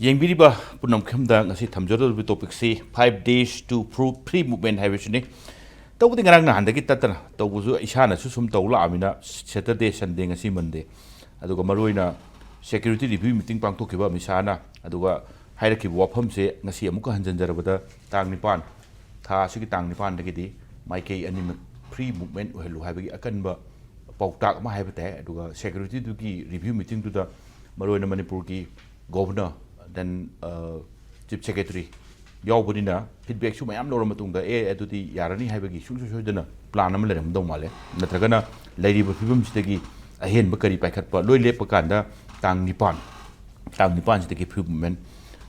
Yengbiriba punam khamda ngasi thamjoro bi topic si 5 days to prove free movement haibishini tawdi ngarang na handagi tatana tawbuzu isana su sum tawla amina Saturday Sunday ngasi Monday aduga maroina security review meeting pangthokiba misana aduga hairaki wafam se ngasi amuka hanjanjarabada tang nipan tha sigi tang nipan dagidi maikei ani free movement ohelu haibagi akanba pautak ma haibate aduga security duki review meeting tu da maroina Manipur ki governor then chief secretary yaubudina feedback su mayam lora matungda adudi yarani haibagi su dana plan am leram do male natragana leiriba fibum sidagi ahen bakari paikhatpa loi lepa kanda tang nipan sidagi movement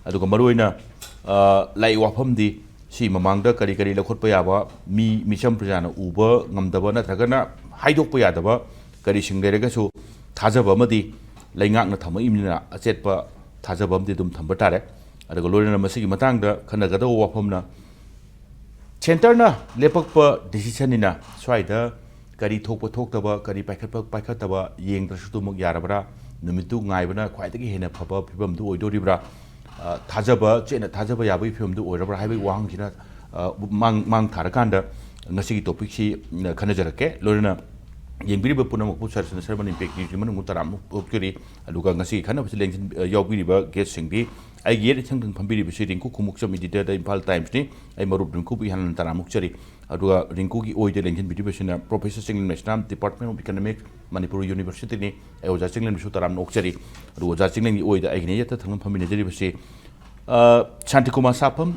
aduga maroina lai wafam di si mamangda kari lakhotpa yaba mi misam prajana uba ngamdaba natragana haidokpa yadaba kari singlerega su thajaba amadi laingak na thama imina achetpa thajabam di dum thamba tare aduga loina masigi matangda khanagada wafamna center na lepakpa decision ina swaida kari thokpa thoktaba kari paikhataba yengdrasu tumuk yarabra numitu ngaibana khwaidagi hena phaba phibam du oidoribra thajaba chena thajaba yabai phibam du oirabra haibai wahang jina mang tharakanda ngasigi topic si khanajarake loina yengbiriba punam ko sarsan serban impact ni manung taram okuri aluga ngasi khana bisi lengsin yaubiriba guest singdi ai yer thangthang phambiri bisi rinku khumuk cham editor da Impal Times ni ai marup rinku bi hanan taram okchari aduga rinku gi oide lengsin bidiba sina professor singlen mesnam department of economics Manipuri university ni ai oja singlen bisu taram okchari aduga oja singlen gi oide ai ne yata thangam phambini jari bisi Shanti Kumar Sapam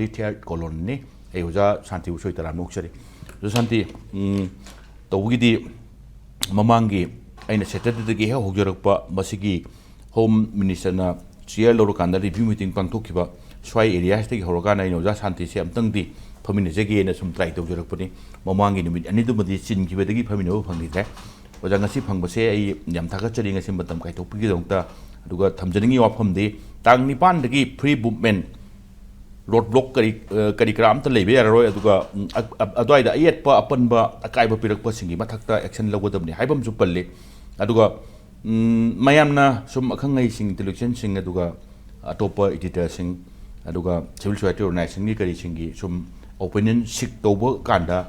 retired colon ni ai oja Shanti usoi taram okchari jo Shanti tawgidi mamangi aina Saturday gi hogjorakpa masigi home minister na chair lorokanda review meeting pangthokiba swai areas tegi horokana ino ja Shanti se amtangdi phamine jege na sum try tawjorakpani mamangi numit ani dumadi chingibadagi phamine phangni tre oja ngasi phangbase ai yam thakachari ngasi matam kai topigi dongta aduga thamjaningi wafamdi tang nipan dagi free movement road block kari kram ta lebe yaroi aduga adwaida ayetpa apanba akaiba pirakpa singi mathakta action lagodamni haibam jupalle aduga mayamna sum akhangai sing intelligence sing aduga atopa editor sing aduga civil society organization ni kari singi sum opinion sik toba kanda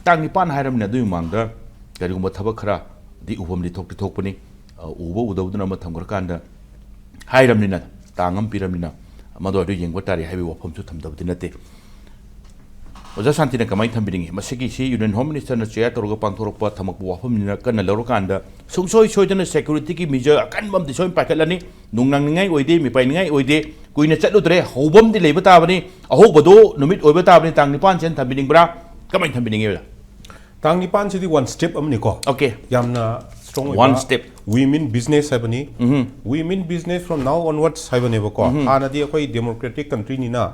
tang nipan hairamna du mangda kari gumba thabak khara di ubam di thokpani uba udawduna ma thamgar kanda hairamnina tangam piramnina mado adu yengwa tari haibi wafam su thamdabdi nate oja Shanti na kamai thambidingi masigi si union home minister na chair toroga pangthorokpa thamakbu wafam nina kana lorokanda sungsoi soidana security ki measure akanbam di soim pakalani nungnang ningai oide mipai ningai oide kuina chatludre hobam di leba tabani ahobado numit oiba tabani tang nipan chen thambiding bra kamai thambidingi bela tang nipan sidi one step amni ko okay yamna strong one step we mean business habani we mean business from now onwards habani ko anadi akoi democratic country ni na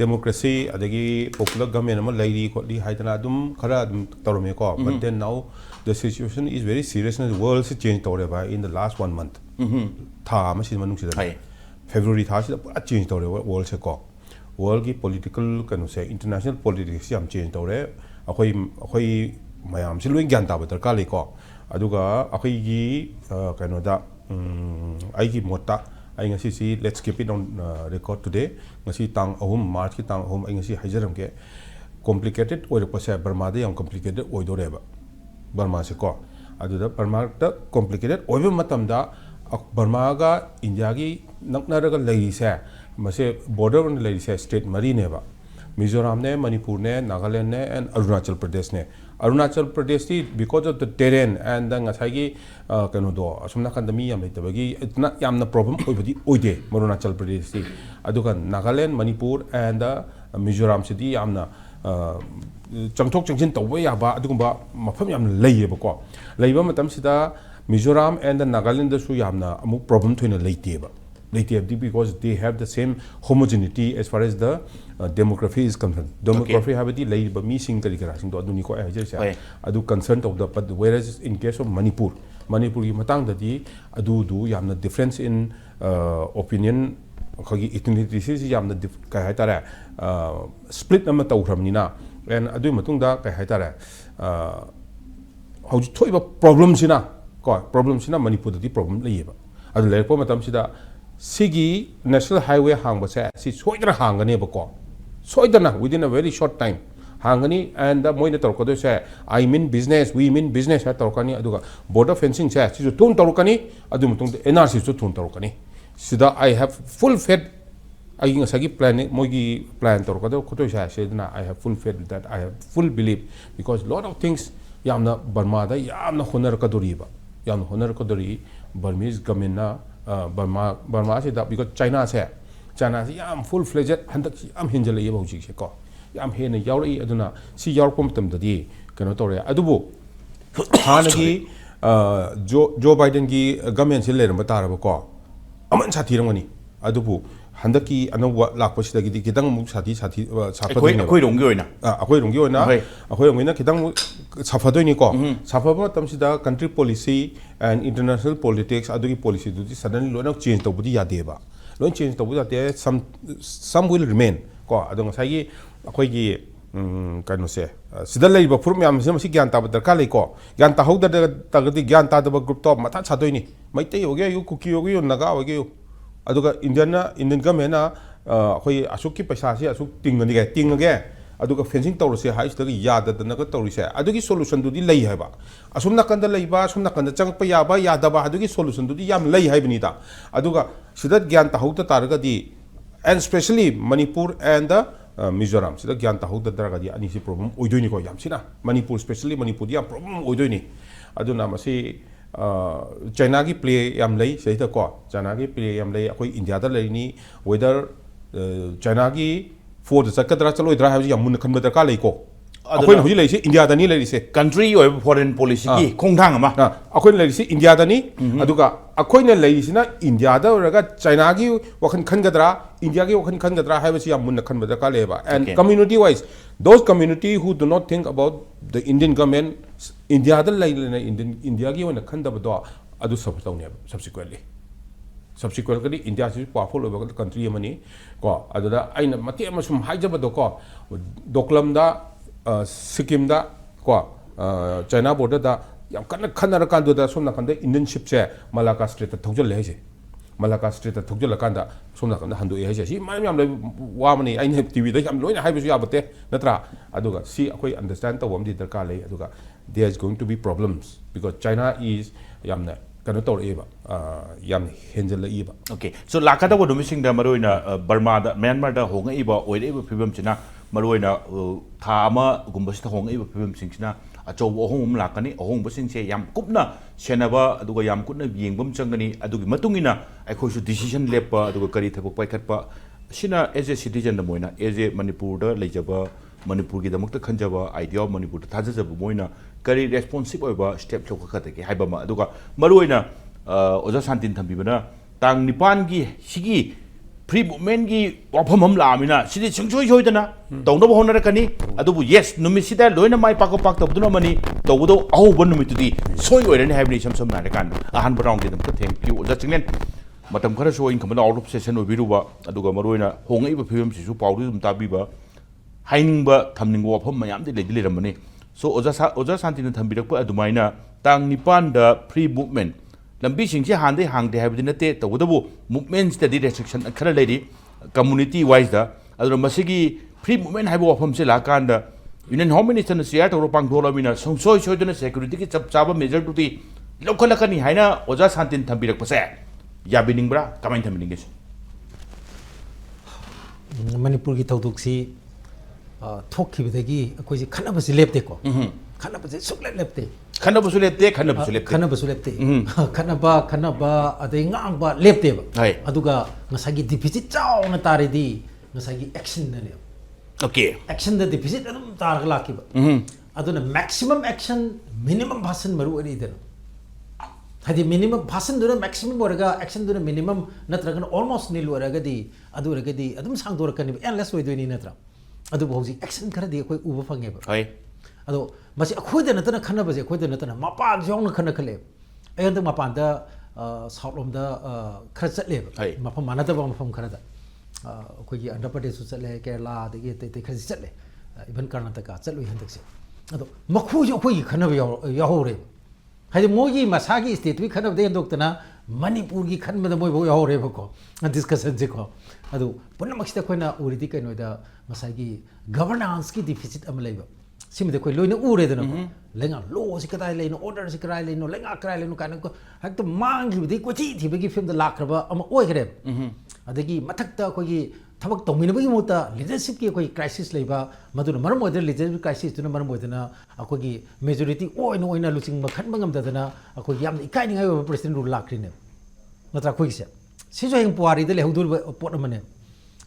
democracy adagi popular government ama lairi ko di haidana dum khara dum torome ko but then now the situation is very serious and the world is change tore ba in the last 1 month tha ma si manung si da February tha si pura change tore world se ko world ki political kanu se international politics yam change tore akoi mayam si luing gyan ta ba darkar le ko aduga akoi gi kanu da ai gi mota ai ngasi si let's keep it on record today ngasi tang ahum March ki tang ahum ai ngasi hajaram ke complicated oir pasa Burma da yam complicated oidore ba Burma se ko aduda Burma da complicated oiba matam da Burma ga India gi naknaraga lei se mase border on lei se state mari ne ba Mizoram ne Manipur ne Nagaland ne and Arunachal Pradesh ne Arunachal Pradesh ti because of the terrain and the ngasagi kanu do asumna kan mi yam leitabagi itna yamna problem oibadi oide Arunachal Pradesh ti aduga Nagaland Manipur and Mizoram city yamna changthok changsin tawba yaba adugumba mafam yam leiyeba ko leiba matam sida Mizoram and Nagaland da su yamna amuk problem thoina leiteba because they have the same homogeneity as far as the demography is concerned. Demography have the lay but missing telecasting to aduni ko adu concerned of the but whereas in case of Manipur ki matang da di adu yamna difference in opinion ꯑꯩꯈꯣꯏꯒꯤ ꯏꯊꯅꯤꯇꯤꯁꯤ ꯌꯥꯝꯅ ꯀꯩ ꯍꯥꯏꯇꯥꯔꯦ split ꯑꯃ ꯇꯧꯈ꯭ꯔꯕꯅꯤꯅ N ꯑꯗꯨꯒꯤ ꯃꯇꯨꯡꯗ ꯀꯩ ꯍꯥꯏꯇꯥꯔꯦ ꯍꯧꯖꯤꯛ ꯊꯣꯛꯏꯕ ꯄ꯭ꯔꯣꯕ꯭ꯂꯦꯝꯁꯤꯅ ꯀꯣ ꯄ꯭ꯔꯣꯕ꯭ꯂꯦꯝꯁꯤꯅ ꯃꯅꯤꯄꯨꯔꯗꯗꯤ ꯄ꯭ꯔꯣꯕ꯭ꯂꯦꯝ ꯂꯩꯌꯦꯕ ꯑꯗꯨ ꯂꯩꯔꯛꯄ ꯃꯇꯝꯁꯤꯗ ꯁꯤꯒꯤ ꯅꯦꯁꯅꯦꯜ ꯍꯥꯏꯋꯦ ꯍꯥꯡꯕꯁꯦ ꯁꯤ ꯁꯣꯏꯗꯅ ꯍꯥꯡꯒꯅꯦꯕꯀꯣ ꯁꯣꯏꯗꯅ within a very short time ꯍꯥꯡꯒꯅꯤ ꯑꯦꯟꯗ ꯃꯣꯏꯅ ꯇꯧꯔꯛꯀꯗꯣꯏꯁꯦ I mean business we mean business ꯍꯥꯏ ꯇꯧꯔꯛꯀꯅꯤ ꯑꯗꯨꯒ ꯕꯣꯔꯗꯔ ꯐꯦꯟꯁꯤꯡꯁꯦ ꯁꯤꯁꯨ ꯊꯨꯅ ꯇꯧꯔꯛꯀꯅꯤ ꯑꯗꯨ ꯃꯇꯨꯡꯗ NRCꯁꯨ ꯊꯨꯅ ꯇꯧꯔꯛꯀꯅꯤ ꯁꯤꯗ ꯑꯥꯏ ꯍꯦꯞ ꯐꯨꯜ ꯐꯦꯠ ꯑꯩꯒꯤ ꯉꯁꯥꯏꯒꯤ ꯄ꯭ꯂꯥꯟ ꯃꯣꯏꯒꯤ ꯄ꯭ꯂꯥꯟ ꯇꯧꯔꯛꯀꯗꯕ ꯈꯣꯠꯇꯣꯏꯁꯦ ꯁꯤꯗꯅ ꯑꯥꯏ ꯍꯦꯞ ꯐꯨꯜ ꯐꯦꯠ ꯗꯦꯠ ꯑꯥꯏ ꯍꯦꯞ ꯐꯨꯜ ꯕꯤꯂꯤꯞ ꯕꯤꯀꯣꯖ ꯂꯣꯠ ꯑꯣꯐ ꯊꯤꯡꯁ ꯌꯥꯝꯅ ꯕꯔꯃꯥꯗ ꯌꯥꯝꯅ ꯍꯣꯠꯅꯔꯛꯀꯗꯣꯔꯤꯕ ꯌꯥꯝꯅ ꯍꯣꯠꯅꯔꯛꯀꯗꯣꯔꯤ ꯕꯔꯃꯤꯁ ꯒꯃꯦꯟꯅ ꯕꯔꯃꯥꯁꯤꯗ ꯕꯤꯀꯣꯖ ꯆꯥꯏꯅꯥꯁꯦ ꯌꯥꯝ ꯐꯨꯜ ꯐ꯭ꯂꯦꯖꯦꯠ ꯍꯟꯗꯛꯁꯤ ꯌꯥꯝ ꯍꯦꯟꯖꯜꯂꯛꯏꯕ ꯍꯧꯖꯤꯛꯁꯦ ꯀꯣ ꯌꯥꯝ ꯍꯦꯟꯅ ꯌꯥꯎꯔꯛꯏ ꯑꯗꯨꯅ ꯁꯤ ꯌꯥꯎꯔꯛꯄ ꯃꯇꯝꯗꯗꯤ ꯀꯩꯅꯣ ꯇꯧꯔꯦ ꯑꯗꯨꯕꯨ ꯍꯥꯟꯅꯒꯤ ꯖꯣ ꯕꯥꯏꯗꯦꯟꯒꯤ ꯒꯃꯦꯟꯁꯤ ꯂꯩꯔꯝꯕ ꯇꯥꯔꯕꯀꯣ ꯑꯃꯟ ꯁꯥꯊꯤꯔꯝꯒꯅꯤ ꯑꯗꯨꯕꯨ ꯍꯟꯗꯛꯀꯤ ꯑꯅꯧꯕ ꯂꯥꯛꯄꯁꯤꯗꯒꯤꯗꯤ ꯈꯤꯇꯪ ꯑꯃꯨꯛ ꯁꯥꯐꯗꯣꯏꯅꯦꯕ ꯑꯩꯈꯣꯏꯔꯣꯝꯒꯤ ꯑꯣꯏꯅ ꯑꯩꯈꯣꯏꯔꯣꯝꯒꯤꯅ ꯈꯤꯇꯪ ꯁꯥꯐꯗꯣꯏꯅꯤꯀꯣ ꯁꯥꯐꯕ ꯃꯇꯝꯁꯤꯗ ꯀꯟꯇ꯭ꯔꯤ ꯄꯣꯂꯤꯁꯤ ꯑꯦꯟ ꯏꯟꯇꯔꯅꯦꯁꯅꯦल ꯄꯣꯂꯤꯇꯤक्स ꯑꯗꯨꯒꯤ ꯄꯣꯂꯤꯁꯤꯗꯨꯗꯤ ꯁꯗꯟꯂꯤ ꯂꯣꯏꯅ ꯆꯦꯟꯖ ꯇꯧꯕꯗꯤ ꯌꯥꯗꯦꯕ ꯂꯣꯏ ꯆꯦꯟꯖ ꯇꯧꯕ ꯌꯥꯗꯦ ꯁꯝ ꯋꯤꯜ ꯔꯤꯃꯦꯟ ꯀꯣ ꯑꯗꯣ ꯉꯁꯥꯏꯒꯤ ꯑꯩꯈꯣꯏꯒꯤ ꯀꯩꯅꯣꯁꯦ ꯁꯤꯗ ꯂꯩꯔꯤꯕ ꯐꯨꯔꯨꯞ ꯃꯌꯥꯝꯁꯤꯅ ꯃꯁꯤ ꯒ꯭ꯌꯥꯟ ꯇꯥꯕ ꯗꯔꯀꯥꯔ ꯂꯩꯀꯣ ꯒ꯭ꯌꯥꯟ ꯇꯥꯍꯧꯗ꯭ꯔꯒꯗꯤ ꯒ꯭ꯌꯥꯟ ꯇꯥꯗꯕ ꯒ꯭ꯔꯨꯞꯇꯣ ꯃꯊꯥ ꯁꯥꯗꯣꯏꯅꯤ ꯃꯩꯇꯩ ꯑꯣꯏꯒꯦꯌꯨ ꯀꯨꯀꯤ ꯑꯣꯏꯒꯦꯌꯨ ꯅꯥꯒꯥ ꯑꯣꯏꯒꯦꯌꯨ ꯑꯗꯨꯒ ꯏꯟꯗꯤꯌꯟ ꯒꯃꯦꯟꯅ ꯑꯩꯈꯣꯏ ꯑꯁꯨꯛꯀꯤ ꯄꯩꯁꯥꯁꯤ ꯑꯁꯨꯛ ꯇꯤꯡꯉꯒꯦ ꯑꯗꯨꯒ ꯐꯦꯟꯁꯤꯡ ꯇꯧꯔꯁꯦ ꯍꯥꯏꯁꯤꯗꯒ ꯌꯥꯗꯗꯅꯒ ꯇꯧꯔꯤꯁꯦ ꯑꯗꯨꯒꯤ ꯁꯣꯂꯨꯁꯟꯗꯨꯗꯤ ꯂꯩ ꯍꯥꯏꯕ ꯑꯁꯨꯝ ꯅꯥꯀꯟꯗ ꯂꯩꯕ ꯑꯁꯨꯝ ꯅꯥꯀꯟꯗ ꯆꯪꯉꯛꯄ ꯌꯥꯕ ꯌꯥꯗꯕ ꯑꯗꯨꯒꯤ ꯁꯣꯂꯨꯁꯟꯗꯨꯗꯤ ꯌꯥꯝ ꯂꯩ ꯍꯥꯏꯕꯅꯤꯗ ꯑꯗꯨꯒ ꯁꯤꯗ ꯒ꯭ꯌꯥꯟ ꯇꯥꯍꯧꯗ ꯇꯥꯔꯒꯗꯤ N ꯁ꯭ꯄꯦꯁꯦꯜꯂꯤ Manipur and the Mizoram ꯁꯤꯗ ꯒ꯭ꯌꯥꯟ ꯇꯥꯍꯧꯗ꯭ꯔꯒꯗꯤ ꯑꯅꯤꯁꯤ ꯄ꯭ꯔꯣꯕ꯭ꯂꯦꯝ ꯑꯣꯏꯗꯣꯏꯅꯤꯀꯣ ꯌꯥꯝ ꯁꯤꯅ ꯃꯅꯤꯄꯨꯔ ꯁ꯭ꯄꯦꯁꯦꯜꯂꯤ ꯃꯅꯤꯄꯨꯔꯗꯤ ꯌꯥꯝ ꯄ꯭ꯔꯣꯕ꯭ꯂꯦꯝ ꯑꯣꯏꯗꯣꯏꯅꯤ ꯑꯗꯨꯅ ꯃꯁꯤ ꯆꯥꯏꯅꯥꯒꯤ ꯄ꯭ꯂꯦ ꯌꯥꯝ ꯂꯩ ꯁꯤꯗꯩꯗꯀꯣ ꯆꯥꯏꯅꯥꯒꯤ ꯄ꯭ꯂꯦ ꯌꯥꯝ ꯂꯩ ꯑꯩꯈꯣꯏ ꯏꯟꯗꯤꯌꯥꯗ ꯂꯩꯔꯤꯅꯤ ꯋꯦꯗꯔ ꯆꯥꯏꯅꯥꯒꯤ ꯐꯣꯔꯗ ꯆꯠꯀꯗ꯭ꯔꯥ ꯆꯠꯂꯣꯏꯗ꯭ꯔꯥ ꯍꯥꯏꯕꯁꯤ ꯌꯥꯝ ꯃꯨꯟꯅ ꯈꯟꯕ ꯗꯔꯀꯥꯔ ꯂꯩꯀꯣ ꯑꯩꯈꯣꯏꯅ ꯍꯧꯖꯤꯛ ꯂꯩꯔꯤꯁꯤ ꯏꯟꯗꯤꯌꯥꯗꯅꯤ ꯂꯩꯔꯤꯁꯦ ꯀꯟꯇ꯭ꯔꯤ ꯑꯣꯏꯕ ꯐꯣꯔꯦꯟ ꯄꯣꯂꯤꯁꯤꯒꯤ ꯈꯣꯡꯊꯥꯡ ꯑꯃ ꯑꯩꯈꯣꯏꯅ ꯂꯩꯔꯤꯁꯤ ꯏꯟꯗꯤꯌꯥꯗꯅꯤ ꯑꯗꯨꯒ ꯑꯩꯈꯣꯏꯅ ꯂꯩꯔꯤꯁꯤꯅ ꯏꯟꯗꯤꯌꯥꯗ ꯑꯣꯏꯔꯒ ꯆꯥꯏꯅꯥꯒꯤ ꯋꯥꯈꯜ ꯈꯟꯒꯗ꯭ꯔꯥ ꯏꯟꯗꯤꯌꯥꯒꯤ ꯋꯥꯈꯜ ꯈꯟꯒꯗ꯭ꯔꯥ ꯍꯥꯏꯕꯁꯤ ꯌꯥꯝ ꯃꯨꯟꯅ ꯈꯟꯕ ꯗꯔꯀꯥꯔ ꯂꯩꯌꯦꯕ and community wise those community who do not think about the Indian government ꯏꯟꯗꯤꯌꯥꯗ ꯂꯩꯅ ꯏꯟꯗꯤꯌꯥꯒꯤ ꯑꯣꯏꯅ ꯈꯟꯗꯕꯗꯣ ꯑꯗꯨ ꯁꯐꯔ ꯇꯧꯅꯦꯕ ꯁꯕꯁꯤꯀ꯭ꯋꯦꯟꯠꯂꯤ ꯏꯟꯗꯤꯌꯥꯁꯤꯁꯨ ꯄꯥꯋꯔꯐꯨꯜ ꯑꯣꯏꯕ ꯀꯟꯇ꯭ꯔꯤ ꯑꯃꯅꯤ ꯀꯣ ꯑꯗꯨꯗ ꯑꯩꯅ ꯃꯇꯦꯛ ꯑꯃ ꯁꯨꯝ ꯍꯥꯏꯖꯕꯗꯣꯀꯣ ꯗꯣꯀ꯭ꯂꯝꯗ ꯁꯤꯛꯀꯤꯝꯗ ꯀꯣ ꯆꯥꯏꯅꯥ ꯕꯣꯔꯗꯔꯗ ꯌꯥꯝ ꯀꯟꯅ ꯈꯟꯅꯔꯀꯥꯟꯗꯨꯗ ꯁꯣꯝ ꯅꯥꯀꯟꯗ ꯏꯟꯗꯤꯌꯟ ꯁꯤꯞꯁꯦ ꯃꯂꯥꯀꯥ ꯁ꯭ꯇ꯭ꯔꯦꯠꯇ ꯊꯧꯖꯤꯜꯂꯦ ꯍꯥꯏꯁꯦ ꯃꯂꯥꯀꯥ ꯁ꯭ꯇ꯭ꯔꯦꯠꯇ ꯊꯧꯖꯤꯜꯂꯀꯥꯟꯗ ꯁꯣꯝ ꯅꯥꯀꯟꯗ ꯍꯟꯗꯣꯛꯑꯦ ꯍꯥꯏꯁꯦ ꯁꯤ ꯃꯌꯥꯝ ꯌꯥꯝ ꯂꯩꯕ ꯋꯥꯕꯅꯤ ꯑꯩꯅ ꯇꯤꯚꯤꯗ ꯌꯥꯝ ꯂꯣꯏꯅ ꯍꯥꯏꯕꯁꯨ ꯌꯥꯕꯠꯇꯦ ꯅꯠꯇ꯭ꯔꯥ ꯑꯗꯨꯒ ꯁꯤ ꯑꯩꯈꯣꯏ ꯑꯟꯗꯔꯁꯇꯦꯟ ꯇꯧꯕ ꯑꯃꯗꯤ ꯗꯔꯀꯥꯔ ꯂꯩ ꯑꯗꯨꯒ there is going to be problems because China is ꯌꯥꯝꯅ ꯀꯩꯅꯣ ꯇꯧꯔꯛꯏꯕ ꯌꯥꯝꯅ ꯍꯦꯟꯖꯜꯂꯛꯏꯕ ओके सो लाखदब नुमिसिंग मरुना बर्माद म्यांमार होंगइबा ओइरेइबा फिबमसिना मरुना था अमा गुंबसिता होंगइबा फिबमसिंगसिना अचौब अहोंम लाकनी अहोंबसिंगसे याम कुपना सेनबा अदुगा याम कुपना येंगबम चंगनी अदुगी मतुंगिना अखोइसु डिसीजन लेपा अदुगा करी थबक पाइखटपा सिना एज ए सिटीजन द मोइना एज ए मणिपुर द लेजबा मणिपुर की दमकत खंजबा आइडिया ऑफ मणिपुर द थाजजबा मोइना करी रेस्पॉन्सिव ओइबा स्टेप लौखखतके हाइबमा अदुगा मरुना ओजा शांतिन थंबिबना तांग निपान की सिगी फ्री मूवमेंट की वाफम हम लामिना सिदि संसोय सोयदना तौनब होनरकनी अदुबु यस नुमिसिदा लोइना माइ पाको पाक तबदुना मनी तौबदो अहोब नुमितुदी सोय ओइरने हाइबनि सम नारकान अहान बराउंड दम थैंक यू ओजा चिंगलेन मतम खरा सो इन खमला आउट ऑफ सेशन ओबिरुबा अदुगा मरोइना होंगइबा फिबम सिसु पाउदु दम ताबिबा हाइनिंगबा थमनिंग वाफम मयाम दि लेदि लेरमने सो ओजा शांतिन थंबिरकपा अदुमाइना तांग निपान द फ्री मूवमेंट लंबी सिंचे हांदे हांगदे हाइबदि नते तबदबु मूवमेंट स्टडी रेस्ट्रिक्शन खरा लेरी कम्युनिटी वाइज दा अदुर मसिगी फ्री मूवमेंट हाइबो वफम से लाकांद यूनियन होम मिनिस्टर न शेयर तौर पांगथोलमिना संसोय सोयदना सिक्युरिटी की चप चाबा मेजर टुती लौखलकनी हाइना ओजा शांतिन थंबिरकपसे याबिनिंगब्रा कमाइन थंबिनिंगे मणिपुर की थौदुकसी थोखिबदगी अखोइसे खनबसे लेपतेको खनबसे सुकले लेपते खनबसु लेपते खनबा अदई ngang लेपतेबा अदुगा ngasagi deficit चावना तारेदी ngasagi action ने okay action the deficit अदुम तारग लाकिबा अदुना maximum action minimum भाषण मरु अरिदन हदि minimum भाषण दुना maximum ओरगा action दुना minimum नत्रगन almost नील ओरगदी अदुरगदी अदुम सांगदोरकनि endless ओइदोइनि नत्र अदु बहुजी action खरदी अखोइ उबा फंगेबा अदो मसी अखोइद नतना खनबजे अखोइद नतना मपान जोंग खन खले अयंद मपान द साउथ लोम दा खर चले मफम मानदब मफम खरदा अखोगी आंध्र प्रदेश चले केरला दगी ते खर चले इवन कर्नाटका चलो हंदकसे अदो मखु जो अखोगी खनब याहोरे हाइदे मोगी मसागी स्टेट वी खनब दे दोक्तना मणिपुर की खनबद मोय बो याहोरे बको डिस्कशन से को अदो पुनमक्सिदा खोना उरिदि कइनोदा मसागी गवर्नेंस की डिफिसिट अम लेबा सिमदे कोई लोइने उरेदना लेंगा लो से कदाय लेनो ऑर्डर से कराय लेनो लेंगा कराय लेनो कान को हक तो मांग बिदि कोची थिबगी फिल्म द लाखरबा अम ओइगरे अदगी मथक्ता कोगी थबक तोमिनबगी मोता लीडरशिप की कोई क्राइसिस लेबा मदुन मरम ओइदर लीडरशिप क्राइसिस तुन मरम ओइदना अकोगी मेजॉरिटी ओइनो ओइना लुचिंग मखन बंगम ददना अकोगी याम इकाइनिंग आयो प्रेसिडेंट रूल लाखरिने नत्रा कोइसे सिजो हेंग पुआरी दले हुदुर पोट मने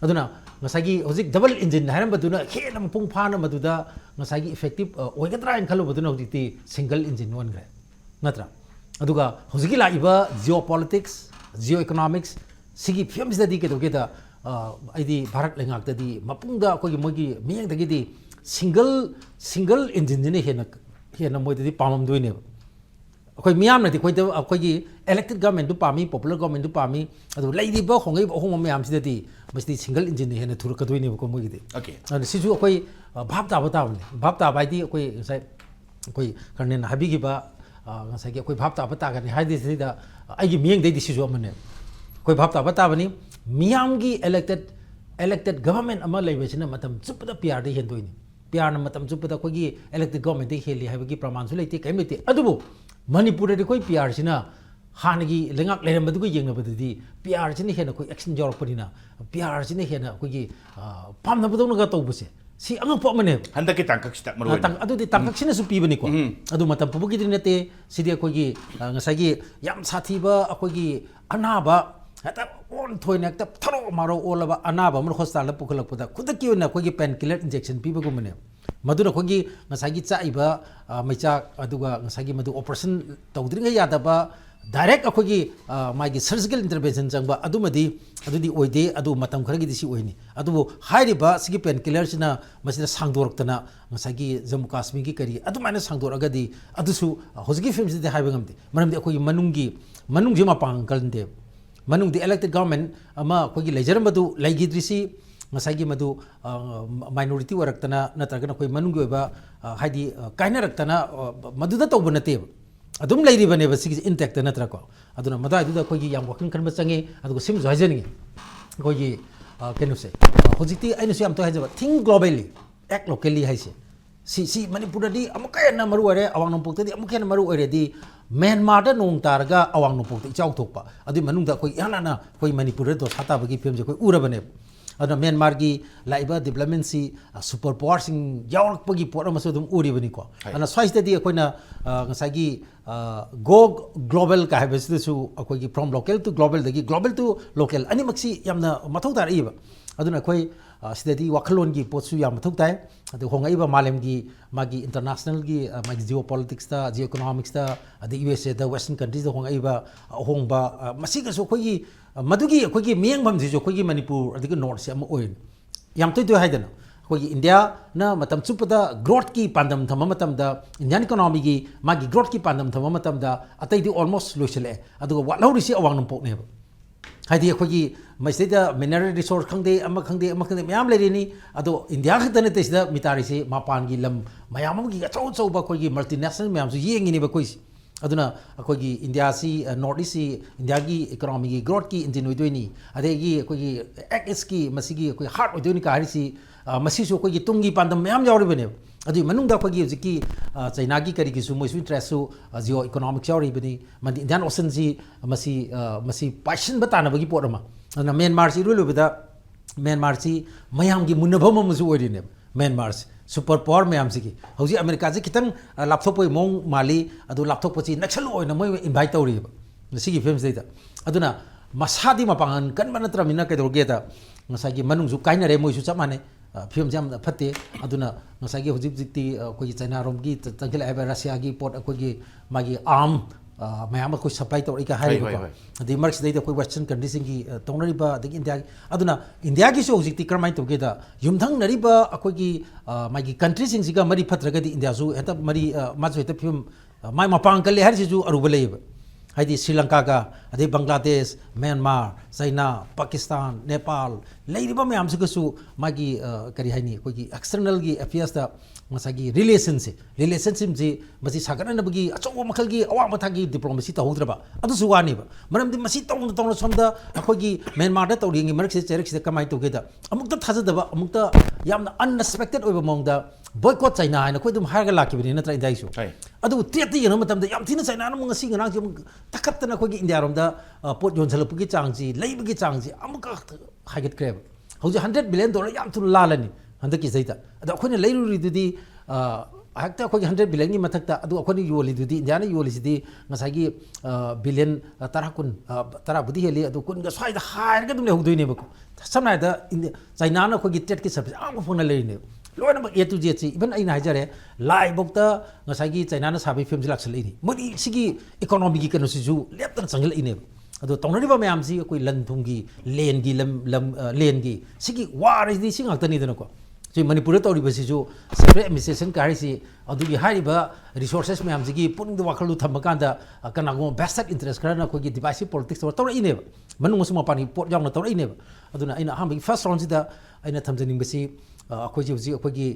अदुना ngасagi hojik double engine haram baduna khenam pung phana maduda ngасagi effective oigadra en khalu baduna hojikti single engine one gre natra aduga hojiki la iba geopolitics geoeconomics sigi films da di ke da aidi bharat lengak da di mapungda ko gi mogi miyang da gi di single engine ne hena moi da di pamam doine अखोई मियाम नदी कोई अखोई elected government पामी popular government पामी अदु लैदिबो खोंगै Ahom मियाम सिदति मस्ति single engine हेन थुरकदोइने को मोगिदि okay अन सिजु अखोई भाब ताब बाइदि अखोई साइ अखोई करने हाबिगिबा ngасai ki अखोई भाब ताब तागनि हाइदि सिदा आइगि मियंग दैदि सिजु अमने अखोई भाब ताब ताबनि मियाम की इलेक्टेड गवर्नमेंट अमा लैबसिना मतम चुपदा पीआर दे हेंदोइनि पीआर न मतम चुपदा अखोई इलेक्टेड गवर्नमेंट दे हेलि हाबिगी प्रमाण सु लेति कैम लेति अदुबो मणिपुर कोई पीआर सिना हानगी लेंगाक लेरमदुगो येंगबदि पीआर सिना हेना कोई एक्शन जौरपनिना पीआर सिना हेना कोई पामनबदोनगा तौबसे सी अंग पोमने हंदके तांकक स्टक मरो तांग अदुदि तांकक सिना सु पीबनि को अदु मतम पुबुगी दिनते सिदि कोई ngасagi याम साथीबा अखोगी अनाबा हता ओन थोइना त थरो मारो ओलबा अनाबा मन हॉस्पिटल पुखलकपदा खुदकी ओना कोई पेन किलर इंजेक्शन पीबगुमने मधुना खोगी ngасagi चाइबा मैचा अदुगा ngасagi मधु ऑपरेशन तौद्रिंग यादबा डायरेक्ट अखोगी मागी सर्जिकल इंटरवेंशन चंगबा अदुमदी अदुदी ओइदे अदु मतम खरगी दिसी ओइनी अदुबो हाइरिबा सिगी पेन किलर सिना मसिदा सांगदोरक्तना ngасagi जम्मू कश्मीर की करी अदु माने सांगदोरगदी अदुसु होजगी फिल्म सिदे हाइबंगमदे मरमदे अखोगी मनुंगी मापांग कलंदे मनुंगदी इलेक्टेड गवर्नमेंट अमा अखोगी लेजरमदु लैगिद्रिसी ngасagi madu minority warakna natragana koi manungi oiba haidi kaina raktana maduda tawbunate adum leiri bane ba sigi intact natra ko aduna madai duda koi gi yam working kanba change adugo sim joijani koi gi kenu se hojiti ainu su yam to hajaba think globally act locally haise si manipur di amukai na maru ore awang nompok di amukai na maru ore di Myanmar da nong targa awang nompok ti chau thokpa adi manungda koi yana koi manipur do sata bagi film je koi ura bane अदो Myanmar की Laiba development सी super power सिंग यावरपगी pot अमसो दुम उरिबनी को अना स्वाइसदि अखोइना ngасagi go global का हाइबसदसु अखोगी from local to local अनि मक्सी यामना मथौ तारइबा अदुना अखोई सिदि वखलोन की पोटसु याम मथौ ताय अदु होंगाइबा मालेम की मागी इंटरनेशनल की मागी जियोपॉलिटिक्स ता जियो इकोनॉमिक्स ता अदि यूएसए दा वेस्टर्न कंट्रीज दा होंगाइबा होंगबा मसिगसु अखोगी मधुगी अखोगी मियंगबम जिजो अखोगी मणिपुर अदि नॉर्थ से अम ओइन याम तोय तो हाइदना अखोगी इंडिया ना मतम चुपदा ग्रोथ की पांदम थम मतम दा इंडियन इकोनॉमी की मागी ग्रोथ की पांदम थम मतम दा अतैदि ऑलमोस्ट लोइसले अदुगा वालौरिसी अवांग नंपोकने हाइदि अखोगी मसिदा मिनरल रिसोर्स खंगदे मयाम लेरिनी अदो इंडिया खतने तेसिदा मितारिसी मापान की लम मयाम की अचौ चौबा अखोगी मल्टीनेशनल मयाम सु येंगिनी बा कोइसी अदुना अखोगी इंडिया सी नॉर्थ ईस्ट सी इंडिया की इकोनॉमी की ग्रोथ की इंजिन ओइदोइनी अदेगी अखोगी एक्स की मसिगी अखोगी हार्ट ओइदोइनी कारिसी मसिसु अखोगी तुंगी पांदम मयाम यावरिबने अदु मनुंग दा अखोगी जिकी चाइना की करी किसु मोइसु इंटरेस्ट सु जियो इकोनॉमिक्स यावरिबनी मदि इंडियन ओशन सी मसी पाइसन बतानबगी पोरमा अदुना म्यांमार सी रुलुबदा म्यांमार सी मयाम की मुनभम मसु ओइरिने म्यांमार सुपर पावर मैम से हौजी अमेरिका से खितंग लापथोपय मोंग माली अदु लापथोपची नक्सल ओइना मोय इनवाइट तौरिबा सिगी फिल्म सेदा अदुना मसादी मपांगन कनबा नत्रमिना कैदोरगेदा ngасagi manung su kaina re moisu chamane film jam phate aduna ngасagi hojik jikti koi China rom gi tangkil aba Russia gi port akoi magi arm mayam ko supply to ika hari ko adi marks dei koi western countries gi tonari ba de india gi so hojik ti kramai to ge da yumthang nari ba akoi gi magi countries sing siga mari phatraga di india su eta mari ma so eta film mai mapang kale har si ju aruba lei ba ꯍꯥꯏꯗꯤ ꯁ꯭ꯔꯤ ꯂꯪꯀꯥꯒ ꯑꯗꯩ Bangladesh Myanmar ꯆꯩꯅꯥ ꯄꯥꯀꯤꯁꯇꯥꯟ ꯅꯦꯄꯥꯜ ꯂꯩꯔꯤꯕ ꯃꯌꯥꯝꯁꯤꯒꯁꯨ ꯃꯥꯒꯤ ꯀꯔꯤ ꯍꯥꯏꯅꯤ ꯑꯩꯈꯣꯏꯒꯤ ꯑꯦꯛꯁꯇꯔꯅꯦꯜꯒꯤ ꯑꯦꯐꯤꯌꯔꯁꯇ ꯉꯁꯥꯏꯒꯤ ꯔꯤꯂꯦꯁꯟꯁꯤꯞꯁꯤ ꯃꯁꯤ ꯁꯥꯒꯠꯅꯅꯕꯒꯤ ꯑꯆꯧꯕ ꯃꯈꯜꯒꯤ ꯑꯋꯥꯡꯕ ꯊꯥꯛꯀꯤ ꯗꯤꯄ꯭ꯂꯣꯃꯦꯁꯤ ꯇꯧꯍꯧꯗ꯭ꯔꯕ ꯑꯗꯨꯁꯨ ꯋꯥꯅꯦꯕ ꯃꯔꯝꯗꯤ ꯃꯁꯤ ꯇꯧꯅ ꯇꯧꯅ ꯁꯣꯝꯗ ꯑꯩꯈꯣꯏꯒꯤ ꯃ꯭ꯌꯥꯟꯃꯥꯔꯗ ꯇꯧꯔꯤꯉꯩ ꯃꯔꯛꯁꯤꯗ ꯆꯩꯔꯛꯁꯤꯗ ꯀꯃꯥꯏꯅ ꯇꯧꯒꯦꯗ ꯑꯃꯨꯛꯇ ꯊꯥꯖꯗꯕ ꯑꯃꯨꯛꯇ ꯌꯥꯝꯅ ꯑꯟꯑꯦꯛꯁꯄꯦꯛꯇꯦꯠ ꯑꯣꯏꯕ ꯃꯑꯣꯡꯗ ꯕꯣꯏꯀꯣꯠ ꯆꯩꯅꯥ ꯍꯥꯏꯅ ꯑꯩꯈꯣꯏ ꯑꯗꯨꯝ ꯍꯥꯏꯔꯒ ꯂꯥꯛꯈꯤꯕꯅꯤ ꯅꯠꯇ꯭ꯔꯥ ꯏꯟꯗꯤꯌꯥꯒꯤꯁꯨ ꯑꯗꯨꯕꯨ ꯇ꯭ꯔꯦꯠꯇ ꯌꯦꯡꯕ ꯃꯇꯝꯗ ꯌꯥꯝ ꯊꯤꯅ ꯆꯩꯅꯥꯅ ꯑꯃꯨꯛ ꯉꯁꯤ ꯉꯔꯥꯡꯁꯤ ꯑꯃꯨꯛ ꯇꯛꯈꯠꯇꯅ ꯑꯩꯈꯣꯏꯒꯤ ꯏꯟꯗꯤꯌꯥꯔꯣꯝꯗ ꯄꯣꯠ ꯌꯣꯟꯁꯤꯜꯂꯛꯄꯒꯤ ꯆꯥꯡꯁꯤ ꯂꯩꯕꯒꯤ ꯆꯥꯡꯁꯤ ꯑꯃꯨꯛꯀ ꯍꯥꯏꯒꯠꯈ꯭ꯔꯦꯕ ꯍꯧꯖꯤꯛ $100 billion ꯌꯥꯝ ꯊꯨꯅ ꯂꯥꯜꯂꯅꯤ ꯍꯟꯗꯛꯀꯤ ꯆꯍꯤꯗ ꯑꯗꯣ ꯑꯩꯈꯣꯏꯅ ꯂꯩꯔꯨꯔꯤꯗꯨꯗꯤ ꯍꯦꯛꯇ ꯑꯩꯈꯣꯏꯒꯤ $100 billion ꯃꯊꯛꯇ ꯑꯗꯨ ꯑꯩꯈꯣꯏꯅ ꯌꯣꯜꯂꯤꯗꯨꯗꯤ ꯏꯟꯗꯤꯌꯥꯅ ꯌꯣꯜꯂꯤꯁꯤꯗꯤ ꯉꯁꯥꯏꯒꯤ billion 10-10 ꯍꯦꯜꯂꯤ ꯑꯗꯨ 10ꯒ ꯁ꯭ꯋꯥꯏꯗ ꯍꯥꯏꯔꯒ ꯑꯗꯨꯝ ꯂꯩꯍꯧꯗꯣꯏꯅꯦꯕꯀꯣ ꯁꯝꯅ ꯍꯥꯏꯔꯕꯗ ꯆꯩꯅꯥꯅ ꯑꯩꯈꯣꯏꯒꯤ ꯇ꯭ꯔꯦꯗꯀꯤ ꯁꯔꯚꯤꯁ ꯌꯥꯝ ꯐꯪꯅ ꯂꯩꯔꯤꯅꯦꯕ ꯂꯣꯏꯅꯃꯛ A to Z see even ꯑꯩꯅ ꯍꯥꯏꯖꯔꯦ ꯂꯥꯏꯐꯥꯎꯇ ꯉꯁꯥꯏꯒꯤ ꯆꯩꯅꯥꯅ ꯁꯥꯕꯒꯤ ꯐꯤꯕꯝꯁꯤ ꯂꯥꯛꯁꯜꯂꯛꯏꯅꯤ ꯃꯣꯏꯗꯤ ꯁꯤꯒꯤ ꯏꯀꯣꯅꯣꯃꯤꯒꯤ ꯀꯩꯅꯣꯁꯤꯁꯨ ꯂꯦꯞꯇꯅ ꯆꯪꯁꯤꯜꯂꯛꯏꯅꯦꯕ ꯑꯗꯣ ꯇꯧꯅꯔꯤꯕ ꯃꯌꯥꯝꯁꯤ ꯑꯩꯈꯣꯏ ꯂꯟ ꯊꯨꯝꯒꯤ ꯂꯦꯟꯒꯤ ꯁꯤꯒꯤ ꯋꯥꯔꯁꯤꯗꯤ ꯁꯤ ꯉꯥꯛꯇꯅꯤꯗꯅꯀꯣ ꯁꯤ ꯃꯅꯤꯄꯨꯔꯗ ꯇꯧꯔꯤꯕꯁꯤꯁꯨ ꯁꯦꯄꯔꯦꯠ ꯑꯦꯗꯃꯤꯅꯤꯁꯇ꯭ꯔꯦꯁꯟ ꯍꯥꯏꯔꯤꯁꯤ ꯑꯗꯨꯒꯤ ꯍꯥꯏꯔꯤꯕ ꯔꯤꯁꯣꯔꯁꯦꯁ ꯃꯌꯥꯝꯁꯤꯒꯤ ꯄꯨꯛꯅꯤꯡꯗ ꯋꯥꯈꯜꯗꯨ ꯊꯝꯕ ꯀꯥꯟꯗ ꯀꯅꯥꯒꯨꯝꯕ ꯚꯦꯁꯇꯦꯠ ꯏꯟꯇꯔꯦꯁ ꯈꯔꯅ ꯑꯩꯈꯣꯏꯒꯤ ꯗꯤꯚꯥꯏꯁꯤꯞ ꯄꯣꯂꯤꯇꯤꯛꯁ ꯇꯧꯔꯛꯏꯅꯦꯕ ꯃꯅꯨꯡꯗꯁꯨ ꯃꯄꯥꯟꯒꯤ ꯄꯣꯠ ꯌꯥꯎꯅ ꯇꯧꯔꯛꯏꯅꯦꯕ ꯑꯗꯨꯅ ꯑꯩꯅ ꯑꯍꯥꯟꯕꯒꯤ ꯐꯥꯔꯁ ꯔꯥꯎꯟꯁꯤꯗ ꯑꯩꯅ ꯊꯝꯖꯅꯤꯡꯕꯁꯤ ꯑꯩꯈꯣꯏꯁꯤ ꯍꯧꯖꯤꯛ ꯑꯩꯈꯣꯏꯒꯤ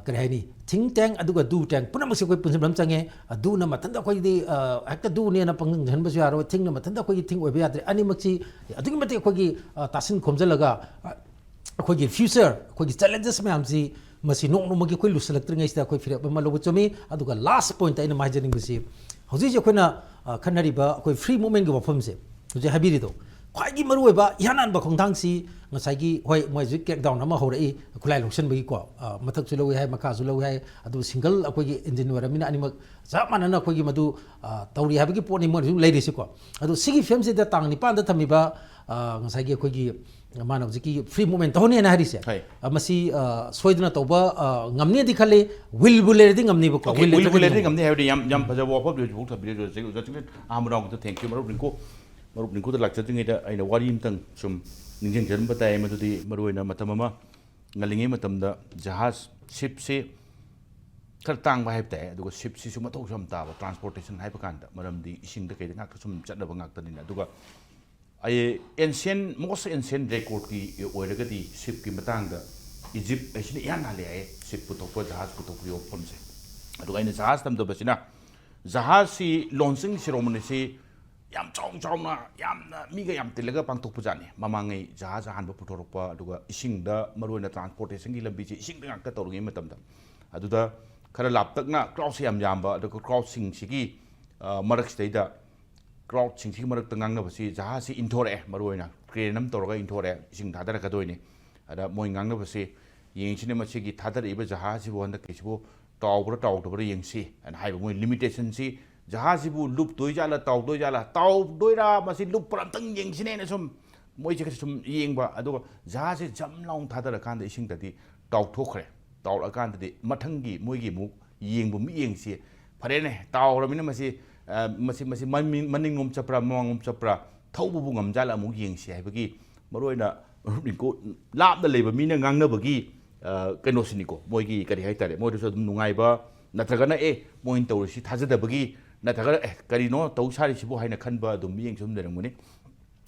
ꯀꯔꯤ ꯍꯥꯏꯅꯤ ꯊꯤꯡ ꯇꯦꯡ ꯑꯗꯨꯒ ꯗꯨ ꯇꯦꯡ ꯄꯨꯝꯅꯃꯛꯁꯦ ꯑꯩꯈꯣꯏ ꯄꯨꯟꯁꯤꯟꯕ ꯑꯃ ꯆꯪꯉꯦ ꯗꯨꯅ ꯃꯊꯟꯇ ꯑꯩꯈꯣꯏꯒꯤ ꯍꯦꯛꯇ ꯗꯨꯅꯦꯅ ꯄꯪꯍꯟꯕꯁꯨ ꯌꯥꯔꯣꯏ ꯊꯤꯡꯅ ꯃꯊꯟꯇ ꯑꯩꯈꯣꯏꯒꯤ ꯊꯤꯡ ꯑꯣꯏꯕ ꯌꯥꯗ꯭ꯔꯦ ꯑꯅꯤꯃꯛꯁꯤ ꯑꯗꯨꯛꯀꯤ ꯃꯇꯤꯛ ꯑꯩꯈꯣꯏꯒꯤ ꯇꯥꯁꯤꯟ ꯈꯣꯝꯖꯤꯜꯂꯒ ꯑꯩꯈꯣꯏꯒꯤ ꯐ꯭ꯌꯨꯆꯔ ꯑꯩꯈꯣꯏꯒꯤ ꯆꯦꯂꯦꯟꯖꯦꯁ ꯃꯌꯥꯝꯁꯤ ꯃꯁꯤ ꯅꯣꯡꯃꯒꯤ ꯑꯩꯈꯣꯏ ꯂꯨꯁꯤꯜꯂꯛꯇ꯭ꯔꯤꯉꯩꯁꯤꯗ ꯑꯩꯈꯣꯏ ꯐꯤꯔꯦꯞ ꯑꯃ ꯂꯧꯕ ꯆꯨꯝꯃꯤ ꯑꯗꯨꯒ ꯂꯥꯁ ꯄꯣꯏꯟꯇ ꯑꯩꯅ ꯍꯥꯏꯖꯅꯤꯡꯕꯁꯤ ꯍꯧꯖꯤꯛ ꯑꯩꯈꯣꯏꯅ ꯈꯟꯅꯔꯤꯕ ꯑꯩꯈꯣꯏ ꯐ꯭ꯔꯤ ꯃꯨꯚꯃꯦꯟꯒꯤ ꯋꯥꯐꯝꯁꯦ ꯍꯧꯖꯤꯛ ꯍꯥꯏꯕꯤꯔꯤꯗꯣ ꯈ꯭ꯋꯥꯏꯒꯤ ꯃꯔꯨꯑꯣꯏꯕ ꯏꯍꯥꯟ ꯍꯥꯟꯕ ꯈꯣꯡꯊꯥꯡꯁꯤ ꯉꯁꯥꯏꯒꯤ ꯍꯣꯏ ꯃꯣꯏ ꯍꯧꯖꯤꯛ ꯀ꯭ꯔꯦꯛꯗꯥꯎꯟ ꯑꯃ ꯍꯧꯔꯛꯏ ꯈꯨꯠꯂꯥꯏ ꯂꯧꯁꯤꯟꯕꯒꯤꯀꯣ ꯃꯊꯛꯁꯨ ꯂꯧꯏ ꯍꯥꯏ ꯃꯈꯥꯁꯨ ꯂꯧꯏ ꯍꯥꯏ ꯑꯗꯨ ꯁꯤꯡꯒꯜ ꯑꯩꯈꯣꯏꯒꯤ ꯏꯟꯖꯤꯟ ꯑꯣꯏꯔꯕꯅꯤꯅ ꯑꯅꯤꯃꯛ ꯆꯞ ꯃꯥꯟꯅꯅ ꯑꯩꯈꯣꯏꯒꯤ ꯃꯗꯨ ꯇꯧꯔꯤ ꯍꯥꯏꯕꯒꯤ ꯄꯣꯠꯅꯤ ꯃꯣꯏꯅꯁꯨ ꯂꯩꯔꯤꯁꯤꯀꯣ ꯑꯗꯣ ꯁꯤꯒꯤ ꯐꯤꯕꯝꯁꯤꯗ ꯇꯥꯡ 9ꯗ ꯊꯝꯃꯤꯕ ꯉꯁꯥꯏꯒꯤ ꯑꯩꯈꯣꯏꯒꯤ ꯃꯥꯅ ꯍꯧꯖꯤꯛꯀꯤ ꯐ꯭री मूवमेंट तौहनेना हरिसे मसी सोइदना तौबा ngamni di khale will lerdi ngamni bako will lerdi ngamni haydi yam faja wa phob ju thabire jo se jo amrong to thank you marup rinko da lakcha tingi da aina wari imtang sum ningjeng jan batai madudi maruina matamama ngalingi matamda jahaz ship se khar tang ba haibta aduga ship si sum thok sam ta transportation haiba kanda maramdi ising da kai da ngak sum chatna ba ngak tanina aduga ai ancient most ancient record ki oiragadi ship ki matang da Egypt asini yan hale ai ship putok jahaz putok yo pomse aduga ina jahaz tam do basina jahaz si launching ceremony si yam chong na yam mi ga yam tilaga pangtok pujani mamangai jahaz han ba putorokpa aduga ising da maruina transportation gi lambi si ising da ngak ta torungi matam da aduda khara laptak na cross yam ba aduga crossing sigi marak stai da crowd sing sing marak tangang na basi jaha si intore maruina krenam torga intore sing thadara ka doini ada moi ngang na basi yeng sine ma sigi thadara iba jaha si bo handa kisibo tawbra tawdobra yeng si and hai moi limitation si jaha si bu loop doi jala taw doi ra masi loop pram tang yeng sine na sum moi je sum yeng ba adu jaha si jam long thadara kan da ising tadi taw thokre taw la kan tadi mathangi moi gi mu yeng bu mi yeng si phare ne taw ra mina masi masi maning ngom chapra mong ngom chapra thaubu bu ngam jala mu yeng si haibagi maroina rinko lap da leba mina ngang na bagi keno siniko moi gi kari hai tare moi so dum nungai ba natraga na moi in tawri si thajada bagi natraga kari no taw sari si bu haina khan ba dum yeng sum deranguni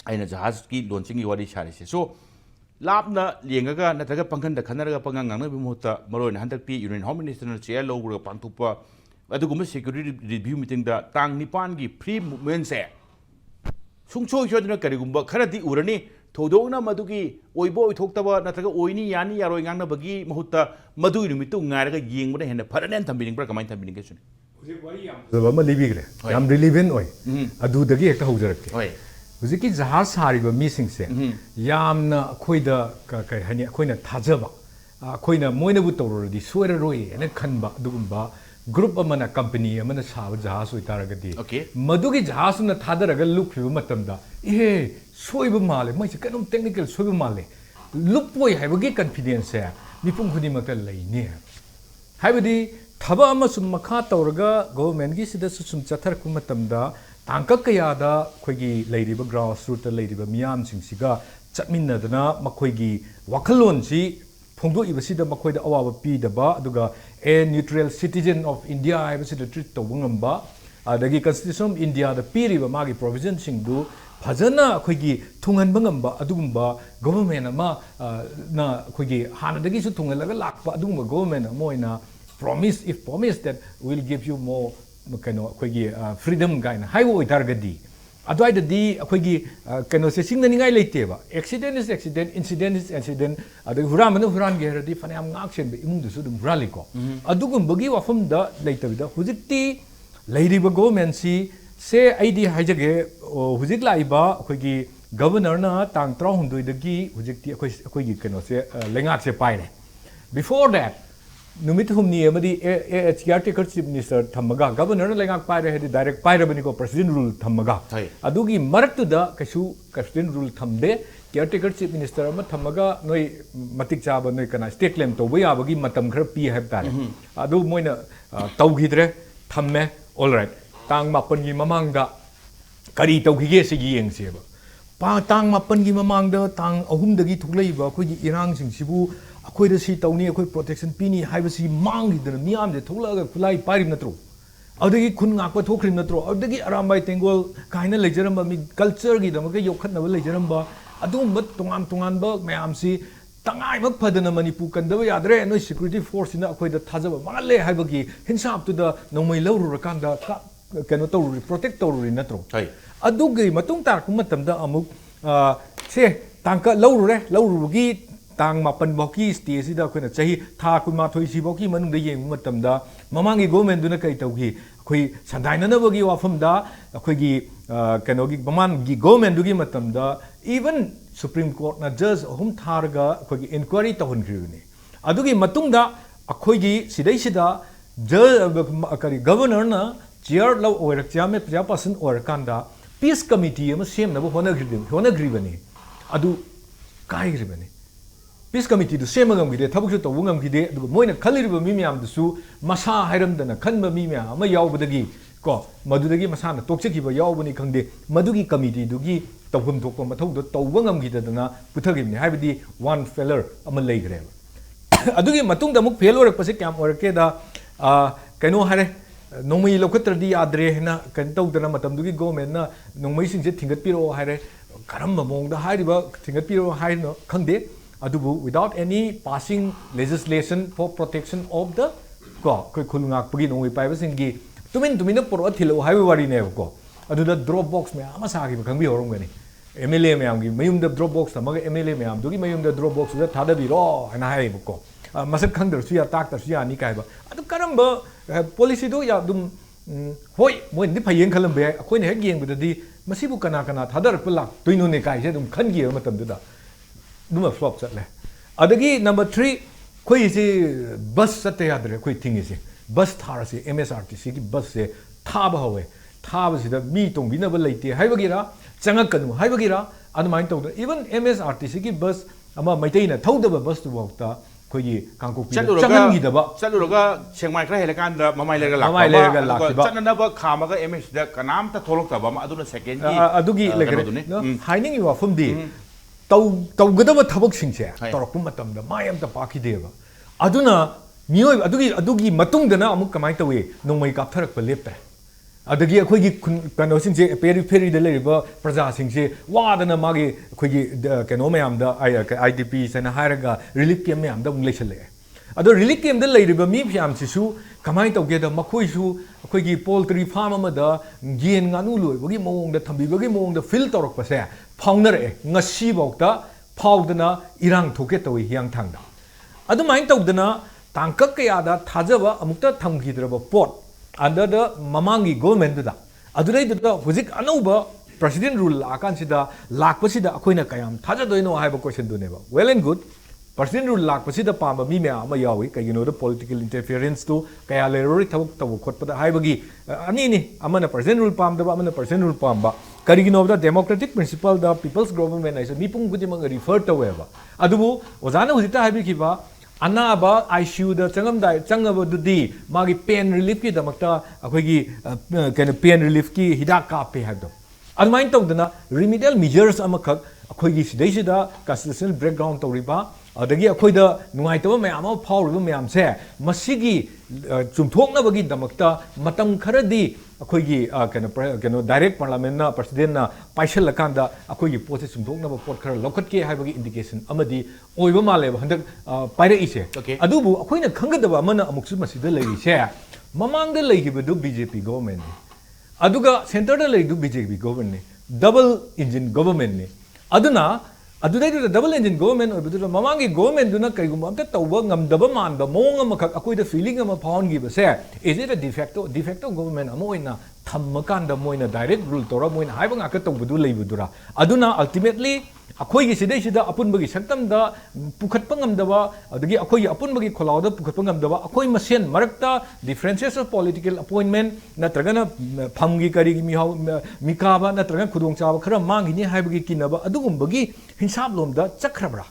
aina jahaz ki launching gi wari sari se so lap na lengaga natraga pangkhan da khanaraga pangang ngang na bi muta maroina handak pi union home minister na chair lo gu pangtupa अदुगुम security review meeting दा तांग निपान की free movement से सुंगचो इशोदना करिगुम खरदी उरनी थोदोना मदुगी ओइबो ओइथोक्तबा नत्रगा ओइनी यानी यारोय ngang बगी महुत्ता मदुगी निमितु ngairaga yengबने हेन फरनेन थंबिनिंग ब्रा कमाइन थंबिनिंग केसुनि हुजिक worry याम जबा लिबिग्रे याम रिलेवेंट ओय अदुदगी हेक्ता होजरके ओय हुजिकी जहाज सारिबा मीसिंग से यामना खोइदा काय हनी खोइना थाजबा खोइना मोइनबु तौरदि सोयररोय एने खनबा दुगुम्बा ग्रुप अमना कंपनी अमना साब जहाज होइतारगदी मदुगी जहाज न थादरग लुकफिबा मतमदा ए सोइबा माले मैसे कनम टेक्निकल सोइबा माले लुपोय हाइबगी कॉन्फिडेंस है मिपुम खुदी मत लैने हाइबदी थबा अमा सुम मखा तौरगा गवर्नमेंट गी सिदा सुम चथरक मतमदा तांक कयादा खोगी लैरिबा ग्राउंड रूट लैरिबा मियाम सिंगसिगा चटमिन्नदना मखोगी वखलोन सी फोंदोइबसिदा मखोइदा अवाबा पीदबा अदुगा a neutral citizen of India हाइबसिदा ट्रीट तौबा ngamba adagi constitution of India da piriba magi provision sing du phajana khoi thungan bangamba adugumba government ama na khoi hana dagi su thungan laga lakpa adugumba government moina promise if promise that will give you more kano khoi freedom gaina haiwo itargadi adwai da di khoi kano se sing ningai leiteba accident is accident incident is incident adu huran manu huran ge radi fanam ngak sen be imung du su dum raliko adugumba gi wafam da leitabida hujikti leiriba government si se ID haijage hujik laiba khoi governor na tang trau hundoi dagi hujikti khoi kano se lengak se paire before that numit humni amadi caretaker chief minister thamaga governor na lengak paire hedi direct paire bani ko president rule thamaga adugi maraktu da kaisu president rule thamde caretaker chief minister ama thamaga noi matik chaba noi kana state claim to boya bagi matam khar pi have tare adu moina tawgidre thamme all right tang mapan gi mamang da kari tawgige se gi yeng seba pa tang mapan gi mamang da tang ahum dagi thuklei ba khoi gi irang sing sibu akhoi da si tawni akhoi protection pini haiba si mangi da miam de thulaga kulai parim natro adagi khun ngak pa thokrim natro adagi arambai tengol kaina lejaramba mi culture gi damaga yokhat na lejaramba adum bat tungan ba mayam si tangai mak phadana Manipur kandaba yadre no security force ina akhoi da thajaba male haibagi hinsap tu da nomai lawru rakanda kano to protect to natro adugi matung tar kum matam da amuk se tangka lawru gi tang mapan boki stage da khoi na chahi tha kuma thoi si boki manung da yeng matam da mamangi government du na kai tawgi khoi sandaina na bogi wafam da khoi gi kano gi baman gi government du gi matam da even Supreme Court na judge hum tharga khoi gi inquiry ta hun khriuni adugi matung da akhoi gi sidai sida judge kari governor na chair law oirak chame praja person or kanda peace committee ama sem na bo hona gribani adu kai gribani peace committee du sem ngam gide thabuk su to ngam gide adu moina khaliriba mi myam du su masa hairam dana khanba mi myam ama yawbadagi ko madudagi masa na tokchekiba yawbani khangde madugi committee dugi tawhum thokpa mathau do tawba ngam gide dana puthagibni haibadi one failure ama leigre adugi matung da muk fail orak pase kyam orake da kaino hare nongmai lokhatradi adre na kan tawdana matamdugi government na nongmai singse thingat piro hare karamba mongda hairiba thingat piro haino khangde adubu without any passing legislation for protection of the ko khulungak pagi nongwi paiba singi tumin poro thilo highway wari ne ko aduda drop box me ama sagi khangbi horom gani MLA mayam gi mayum da drop box tamaga MLA mayam dugi mayum da drop box da thada biro ana hai ko masak khangdar su ya tak tar su ya ni kai ba adu karamba policy do ya dum hoi moi ni phayeng khalam be akhoi ne hek yeng budadi masibu kana thadar pulak tuinu ne kai se dum khan gi matam du da dum flop chatle adagi number 3 khoi si bus sate yadre khoi thing is bus thar si MSRTC ki bus se thaba hawe thaba si da mi tong bina ba leite haibagira changak kanu haibagira admai to even MSRTC ki bus ama maiteina thauda bus tu bokta khoi kangkok pi changan gi da ba chaluraga chengmai khra helakan da mamai lega lakba chanana ba khamaga MS da kanam ta tholok ta ba aduna second gi adugi legre haining wa fum di tawgadaba thabak singse torok matam da mayam ta paki deba aduna mioi adugi matung dana amuk kamai tawi nongmai kap tharak pa lepta adagi akhoi gi kano singse periphery da leriba praja singse wadana magi akhoi gi kano mayam da IDP sana haraga relief camp mayam da unglechale ado relief camp da leriba mi phiam sisu kamai tawge da makhoi su akhoi gi poultry farm ama da gen nganu loi bagi mong da thambi bagi mong da fill torok pa se faunare ngasi bokta faudana irang thoke tawi hiang thangda adumain tawdana tangkak kaya da thajaba amukta thamgidraba pot under the mamangi government da adulai da hujik anauba president rule akan sida lakpasida akoina kayam thajadoino haiba question du neba well and good president rule lakpasida pamba mi me ama yawi kayino da political interference to kaya lerori thabuk tabu khotpada haibagi ani ni amana president rule pam da amana president rule pamba karigino da democratic principle da people's government is mi pung gudi mang refer to weba adubu ozana hujita haibi kiba anaba ICU da changaba dudi magi pain relief ki damakta akhoi kind of pain relief ki hidak ka pe habdo admain tawdana remedial measures amakhak akhoi gi sidai sida constitutional background tawriba adagi akhoi da nungai tawa me ama phawriba me am se masigi chumthokna bagi damakta matam kharadi ꯑꯩꯈꯣꯏꯒꯤ ꯀꯩꯅꯣ direct ꯄꯥꯔꯂꯥꯃꯦꯟꯅ ꯄ꯭ꯔꯁꯤꯗꯦꯟꯅ ꯄꯥꯏꯁꯜꯂꯀꯥꯟꯗ ꯑꯩꯈꯣꯏꯒꯤ ꯄꯣꯠꯁꯦ ꯆꯨꯝꯊꯣꯛꯅꯕ ꯄꯣꯠ ꯈꯔ ꯂꯧꯈꯠꯀꯦ ꯍꯥꯏꯕꯒꯤ indication ꯑꯃꯗꯤ ꯑꯣꯏꯕ ꯃꯥꯜꯂꯦꯕ ꯍꯟꯗꯛ ꯄꯥꯏꯔꯛꯏꯁꯦ ꯑꯗꯨꯕꯨ ꯑꯩꯈꯣꯏꯅ ꯈꯪꯒꯗꯕ ꯑꯃꯅ ꯑꯃꯨꯛꯁꯨ ꯃꯁꯤꯗ ꯂꯩꯔꯤꯁꯦ ꯃꯃꯥꯡꯗ ꯂꯩꯈꯤꯕꯗꯨ BJP ꯒꯣꯚꯔꯟꯃꯦꯟꯠꯅꯤ ꯑꯗꯨꯒ ꯁꯦꯟꯇꯔꯗ ꯂꯩꯔꯤꯗꯨ BJP ꯒꯣꯚꯔꯟꯃꯦꯟꯠꯅꯤ ꯗꯕꯜ ꯏꯟꯖꯤꯟ ꯒꯣꯚꯔꯟꯃꯦꯟꯠꯅꯤ ꯑꯗꯨꯅ ꯑꯗꯨꯗꯩꯗꯨꯗ ꯗꯕꯜ ꯏꯟꯖꯤꯟ ꯒꯣꯚꯔꯟꯃꯦꯟꯠ ꯑꯣꯏꯕꯗꯨꯗ ꯃꯃꯥꯡꯒꯤ ꯒꯣꯚꯔꯟꯃꯦꯟꯠꯗꯨꯅ ꯀꯩꯒꯨꯝꯕ ꯑꯝꯇ ꯇꯧꯕ ꯉꯝꯗꯕ ꯃꯥꯟꯕ ꯃꯑꯣꯡ ꯑꯃꯈꯛ ꯑꯩꯈꯣꯏꯗ ꯐꯤꯂꯤꯡ ꯑꯃ ꯐꯥꯎꯍꯟꯈꯤꯕꯁꯦ ꯏꯖ ꯏꯠ ꯑ ꯗꯤꯐꯦꯛꯇꯣ ꯒꯣꯚꯔꯟꯃꯦꯟꯠ ꯑꯃ ꯑꯣꯏꯅ ꯊꯝꯃꯀꯥꯟꯗ ꯃꯣꯏꯅ ꯗꯥꯏꯔꯦꯛ ꯔꯨꯜ ꯇꯧꯔ ꯃꯣꯏꯅ ꯍꯥꯏꯕ ꯉꯥꯛꯇ ꯇꯧꯕꯗꯨ ꯂꯩꯕꯗꯨꯔꯥ ꯑꯗꯨꯅ ꯑꯜꯇꯤꯃꯦꯠꯂꯤ ꯑꯩꯈꯣꯏꯒꯤ ꯁꯤꯗꯩꯁꯤꯗ ꯑꯄꯨꯟꯕꯒꯤ ꯁꯛꯇꯝꯗ ꯄꯨꯈꯠꯄ ꯉꯝꯗꯕ ꯑꯗꯒꯤ ꯑꯩꯈꯣꯏꯒꯤ ꯑꯄꯨꯟꯕꯒꯤ ꯈꯣꯜꯂꯥꯎꯗ ꯄꯨꯈꯠꯄ ꯉꯝꯗꯕ ꯑꯩꯈꯣꯏ ꯃꯁꯦꯟ ꯃꯔꯛꯇ ꯗꯤꯐꯔꯦꯟꯁꯦꯁ ꯑꯣꯐ ꯄꯣꯂꯤꯇꯤꯀꯦꯜ ꯑꯄꯣꯏꯟꯃꯦꯟꯠ ꯅꯠꯇ꯭ꯔꯒꯅ ꯐꯝꯒꯤ ꯀꯔꯤꯒꯤ ꯃꯤꯀꯥꯕ ꯅꯠꯇ꯭ꯔꯒꯅ ꯈꯨꯗꯣꯡꯆꯥꯕ ꯈꯔ ꯃꯥꯡꯈꯤꯅꯤ ꯍꯥꯏꯕꯒꯤ ꯀꯤꯅꯕ ꯑꯗꯨꯒꯨꯝꯕꯒꯤ ꯍꯤꯡꯁꯥꯞꯂꯣꯝꯗ ꯆꯠꯈ꯭ꯔꯕ꯭ꯔꯥ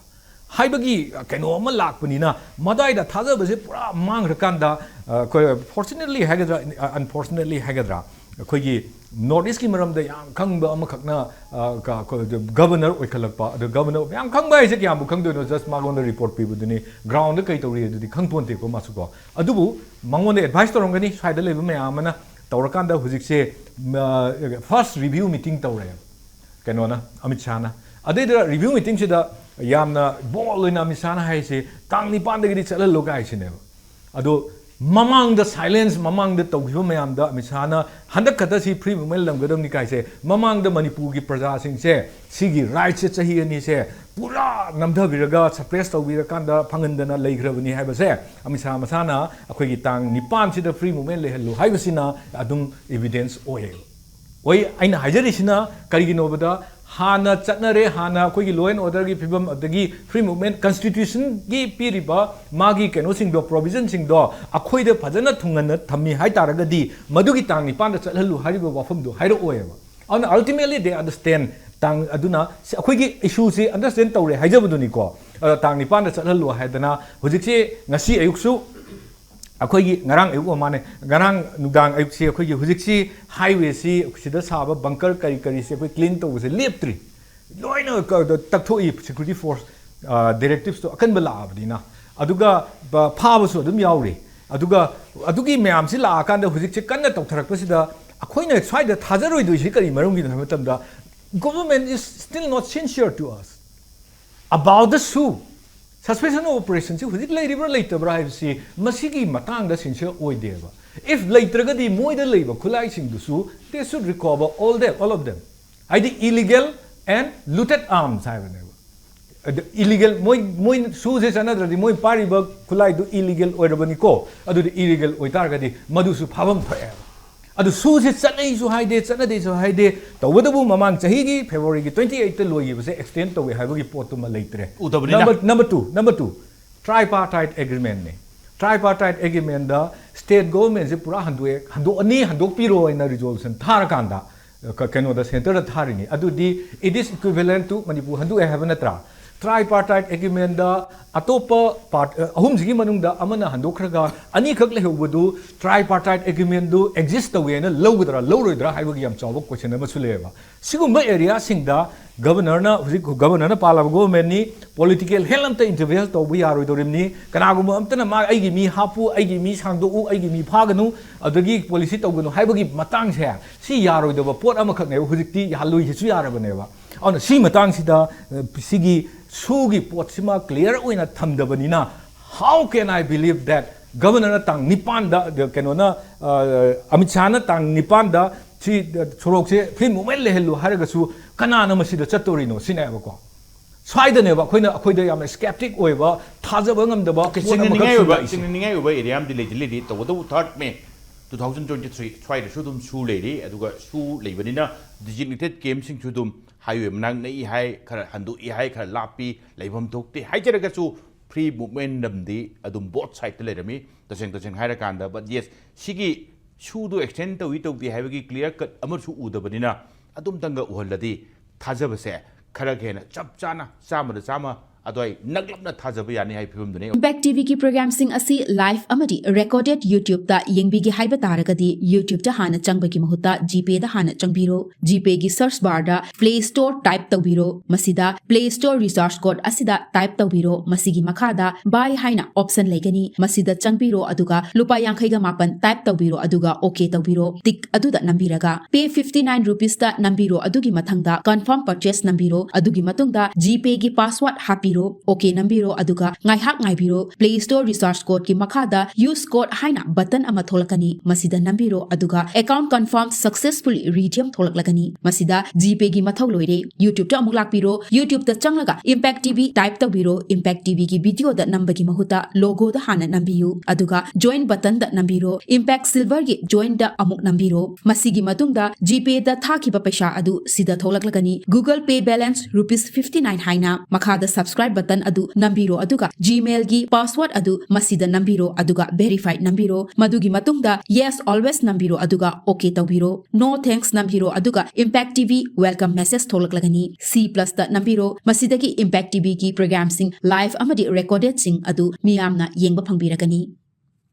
ꯍꯥꯏꯕꯒꯤ ꯀꯩꯅꯣ ꯑꯃ ꯂꯥꯛꯄꯅꯤꯅ ꯃꯗꯥꯏꯗ ꯊꯥꯖꯕꯁꯦ ꯄꯨꯔꯥ ꯃꯥꯡꯈ꯭ꯔꯀꯥꯟꯗ ꯐꯣꯔꯆꯨꯅꯦꯠꯂꯤ ꯍꯥꯏꯒꯗ꯭ꯔꯥ ꯑꯟꯐꯣꯔꯆꯨꯅꯦꯠꯂꯤ ꯍꯥꯏꯒꯗ꯭ꯔꯥ ꯑꯩꯈꯣꯏꯒꯤ ꯅꯣꯔꯠ ꯏꯁꯀꯤ ꯃꯔꯝꯗ ꯌꯥꯝ ꯈꯪꯕ ꯑꯃꯈꯛꯅ ꯒꯕꯔꯅꯔ ꯑꯣꯏꯈꯠꯂꯛꯄ ꯑꯗꯨ ꯒꯕꯔꯅꯔ ꯌꯥꯝ ꯈꯪꯕ ꯍꯥꯏꯁꯦ ꯀꯌꯥꯝꯕꯨ ꯈꯪꯗꯣꯏꯅೋ ꯖꯁ ꯃꯉꯣꯟꯗ ꯔꯤꯄꯣꯔꯠ ꯄꯤꯕꯗꯨꯅꯤ ꯒ꯭ꯔꯥꯎꯟꯗ ꯀꯩ ꯇꯧꯔꯤ ꯑꯗꯨꯗꯤ ꯈꯪꯄꯣꯟꯇꯦꯀꯣ ꯃꯥꯁꯨꯀꯣ ꯑꯗꯨꯕꯨ ꯃꯉꯣꯟꯗ ꯑꯦꯗꯚꯥꯏꯁ ꯇꯧꯔꯝꯒꯅꯤ ꯁ꯭ꯋꯥꯏꯗ ꯂꯩꯕ ꯃꯌꯥꯝ ꯑꯃꯅ ꯇꯧꯔꯀꯥꯟꯗ ꯍꯧꯖꯤꯛꯁꯦ ꯐꯥꯔꯁ ꯔꯤꯚ꯭ꯌꯨ ꯃꯤꯇꯤꯡ ꯇꯧꯔꯦꯕ ꯀꯩꯅꯣꯅ ꯑꯃꯤꯠ ꯁꯥꯍꯅ ꯑꯗꯩꯗ ꯔꯤꯚ꯭ꯌू ꯃꯤꯇꯤꯡꯁꯤꯗ ꯌꯥꯝꯅ ꯕꯣꯜ ꯑꯣꯏꯅ ꯑꯃꯤꯠ ꯁꯥꯍꯅ ꯍꯥꯏꯁꯦ ꯇꯥꯡ 9ꯗꯒꯤꯗꯤ ꯆꯠꯍꯜꯂꯣ ꯍꯥꯏꯁꯤꯅꯦꯕ ꯑꯗꯣ ꯃꯃꯥꯡꯗ ꯁꯥꯏꯂꯦꯟꯁ ꯃꯃꯥꯡꯗ ꯇꯧꯈꯤꯕ ꯃꯌꯥꯝꯗ ꯑꯃꯤꯠ ꯁꯥꯍꯅ ꯍꯟꯗꯛ ꯈꯛꯇ ꯁꯤ ꯐ꯭री ꯃꯨꯚꯃꯦꯟꯠ ꯂꯝꯒꯗꯕꯅꯤ ꯀꯥꯏꯁꯦ ꯃꯃꯥꯡꯗ ꯃꯅꯤꯄꯨꯔꯒꯤ प्रजाꯁꯤꯡꯁꯦ ꯁꯤꯒꯤ ꯔꯥꯏꯠꯁꯦ ꯆꯍꯤ ꯑꯅꯤꯁꯦ ꯄꯨꯔꯥ ꯅꯝꯊꯕꯤꯔꯒ ꯁꯄ꯭ꯔꯦꯁ ꯇꯧꯕꯤꯔꯀꯥꯟꯗ ꯐꯪꯍꯟꯗꯅ ꯂꯩꯈ꯭ꯔꯕꯅꯤ ꯍꯥꯏꯕꯁꯦ ꯑꯃꯤꯠ ꯁꯥꯍ ꯃꯁꯥꯅ ꯑꯩꯈꯣꯏꯒꯤ ꯇꯥꯡ 9ꯁꯤꯗ ꯐ꯭री ꯃꯨꯚꯃꯦꯟꯠ ꯂꯩꯍꯜꯂꯨ ꯍꯥꯏꯕꯁꯤꯅ ꯑꯗꯨꯝ ꯏꯚꯤꯗꯦꯟꯁ ꯑꯣꯏꯌꯦꯕ ꯍꯣꯏ ꯑꯩꯅ ꯍꯥꯏꯖꯔꯤꯁꯤꯅ ꯀꯔꯤꯒꯤꯅꯣꯕꯗ ꯍꯥꯟꯅ ꯆꯠꯅꯔꯦ ꯍꯥꯟꯅ ꯑꯩꯈꯣꯏꯒꯤ ꯂꯣ ꯑꯦꯟ ꯑꯣꯔꯗꯔꯒꯤ ꯐꯤꯕꯝ ꯑꯗꯒꯤ ꯐ꯭री ꯃꯨꯚꯃꯦꯟꯠ ꯀꯟꯁꯇꯤꯇ꯭ꯌꯨꯁꯟꯒꯤ ꯄꯤꯔꯤꯕ ꯃꯥꯒꯤ ꯀꯩꯅꯣꯁꯤꯡꯗꯣ ꯄ꯭ꯔꯣꯕꯤꯖꯟꯁꯤꯡꯗꯣ ꯑꯩꯈꯣꯏꯗ ꯐꯖꯅ ꯊꯨꯡꯍꯟꯅ ꯊꯝꯃꯤ ꯍꯥꯏꯇꯥꯔꯒꯗꯤ ꯃꯗꯨꯒꯤ ꯇꯥꯡ 9ꯗ ꯆꯠꯍꯜꯂꯨ ꯍꯥꯏꯔꯤꯕ ꯋꯥꯐꯝꯗꯣ ꯍꯥꯏꯔꯛꯑꯣꯏꯕ ꯑꯗꯨꯅ ꯑꯜꯇꯤꯃꯦꯠꯂꯤ ꯗꯦ ꯑꯟꯗꯔꯁꯇꯦꯟ ꯇꯥꯡ ꯑꯗꯨꯅ ꯑꯩꯈꯣꯏꯒꯤ ꯏꯁꯨꯁꯤ ꯑꯟꯗꯔꯁꯇꯦꯟ ꯇꯧꯔꯦ ꯍꯥꯏꯖꯕꯗꯨꯅꯤꯀꯣ ꯇꯥꯡ 9ꯗ ꯆꯠꯍꯜꯂꯨ ꯍꯥꯏꯗꯅ ꯍꯧꯖꯤꯛꯁꯦ ꯉꯁꯤ ꯑꯌꯨꯛꯁꯨ ꯑꯩꯈꯣꯏꯒꯤ ꯉꯔꯥꯡ ꯑꯌꯨꯛ ꯑꯃꯅꯦ ꯉꯔꯥꯡ ꯅꯨꯡꯗꯥꯡ ꯑꯌꯨꯛꯁꯤ ꯑꯩꯈꯣꯏꯒꯤ ꯍꯧꯖꯤꯛꯁꯤ ꯍꯥꯏꯋꯦꯁꯤ ꯁꯤꯗ ꯁꯥꯕ ꯕꯪꯀꯔ ꯀꯔꯤꯁꯤ ꯑꯩꯈꯣꯏ ꯀ꯭ꯂꯤꯟ ꯇꯧꯕꯁꯦ ꯂꯦꯞꯇ꯭ꯔꯤ ꯂꯣꯏꯅ ꯇꯛꯊꯣꯛꯏ ꯁꯦꯀ꯭ꯌꯨꯔꯤꯇꯤ ꯐꯣꯔꯁ ꯗꯤꯔꯦꯛꯇꯤꯞꯁꯇꯣ ꯑꯀꯟꯕ ꯂꯥꯛꯑꯕꯅꯤꯅ ꯑꯗꯨꯒ ꯐꯥꯕꯁꯨ ꯑꯗꯨꯝ ꯌꯥꯎꯔꯤ ꯑꯗꯨꯒ ꯑꯗꯨꯒꯤ ꯃꯌꯥꯝꯁꯤ ꯂꯥꯛꯑꯀꯥꯟꯗ ꯍꯧꯖꯤꯛꯁꯦ ꯀꯟꯅ ꯇꯧꯊꯔꯛꯄꯁꯤꯗ ꯑꯩꯈꯣꯏꯅ ꯁ꯭ꯋꯥꯏꯗ ꯊꯥꯖꯔꯣꯏꯗꯣꯏꯁꯤ ꯀꯔꯤ ꯃꯔꯝꯒꯤꯅꯣ ꯍꯥꯏꯕ ꯃꯇꯝꯗ government is still not sincere to us about the ꯁꯨ ꯁꯁꯄꯦꯟꯁꯟ ꯑꯣꯐ ꯑꯣꯄꯔꯦꯁꯟꯁꯤ ꯍꯧꯖꯤꯛ ꯂꯩꯔꯤꯕ꯭ꯔꯥ ꯂꯩꯇꯕ꯭ꯔꯥ ꯍꯥꯏꯕꯁꯤ ꯃꯁꯤꯒꯤ ꯃꯇꯥꯡꯗ ꯁꯤꯟꯁꯤꯌꯔ ꯑꯣꯏꯗꯦꯕ ꯏꯐ ꯂꯩꯇ꯭ꯔꯒꯗꯤ ꯃꯣꯏꯗ ꯂꯩꯕ ꯈꯨꯠꯂꯥꯏꯁꯤꯡꯗꯨꯁꯨ ꯗꯦ ꯁꯨड ꯔꯤꯀꯣꯚꯔ ꯑꯣꯜ ꯑꯣꯐ ꯗꯦꯝ ꯍꯥꯏꯗꯤ illegal and looted arms haibane illegal moi suse chanadradi moi pariba khulai du illegal oirabani ko adu illegal oitargadi madu su phabam thoe adu suse chanai su haide chanade su haide tawadabu mamang chahi gi February gi 28 ta loyi base extend tawe haibagi pot tu ma leitre number 2 tripartite agreement ne tripartite agreement da state government se pura handok piro ina resolution tharakanda kano da center da tharini adudi it is equivalent to Manipur handu have natra tripartite agreement da atopa part ahum sigi manung da amana handokhraga ani khak lehubudu tripartite agreement du exist the way na lowdra lowroidra haibagi yam chawa question ama suleba sigumba area singda governor na palaba government ni political helamta intervene to we are dorimni kanagum amtana ma aigi mi hapu aigi mi sangdo u aigi mi phaganu adagi policy togunu haibagi matang se si yaroidoba pot ama khak ne hujikti halui hisu yarabane on si matang sida sigi sugi pot sima clear oina thamdabanina how can I believe that governor tang nipan da kenona Amit Shah na tang nipan da si sorok se free movement lehelu haragasu kanana masida chatorino sineba ko swaida ba akoida yam skeptic oiba thajaba ngamdaba sinningai oba area am diledi to the 3rd May 2023 swaida sudum su lady aduga su leibanina designated game sing sudum highway manang nei hai khara handu I hai khara lapi leibam thokti haijaraga su free movement namdi adum both side lerami taseng haira kanda but yes sigi su do extend to di haibagi clear cut amar su udabanina adum tanga uhaladi thajabase khara gena chap chana chama adoi naglapna thajaba yani hai phibum dune Impact TV ki program sing asi live amadi recorded YouTube da yengbi gi haiba taragadi YouTube da hana changba ki mahuta GPay da hana changbiro GPay gi search bar da Play Store type tawbiro masida Play Store resource code asida type tawbiro masigi makhada buy haina option legani masida changbiro aduga lupa yankhai ga mapan type tawbiro aduga okay tawbiro tik aduda nambiraga pay 59 rupees da nambiro adugi mathangda confirm purchase nambiro adugi matungda GPay gi password hapiro okay nambiro aduga ngai hak ngai biro Play Store resource code ki makhada use code haina button ama tholakani masida nambiro aduga account confirmed successfully redeem tholaklagani masida GPay gi mathau loire YouTube ta amuk lakpiro YouTube ta changlaga Impact TV type tawbiro Impact TV gi video da nambagi mahuta logo da hana nambiyu aduga join button da nambiro Impact Silver gi join da amuk nambiro masigi matungda GPay da thakiba paisa adu sida tholaklagani Google Pay balance rupees 59 haina makhada subscribe button adu nambiro aduga Gmail gi password adu masida nambiro aduga verified nambiro madugi matungda yes always nambiro aduga okay tawbiro no thanks nambiro aduga Impact TV welcome message tholaklagani C+ da nambiro masidagi Impact TV ki program sing live amadi recorded sing adu miyamna yengba phangbiragani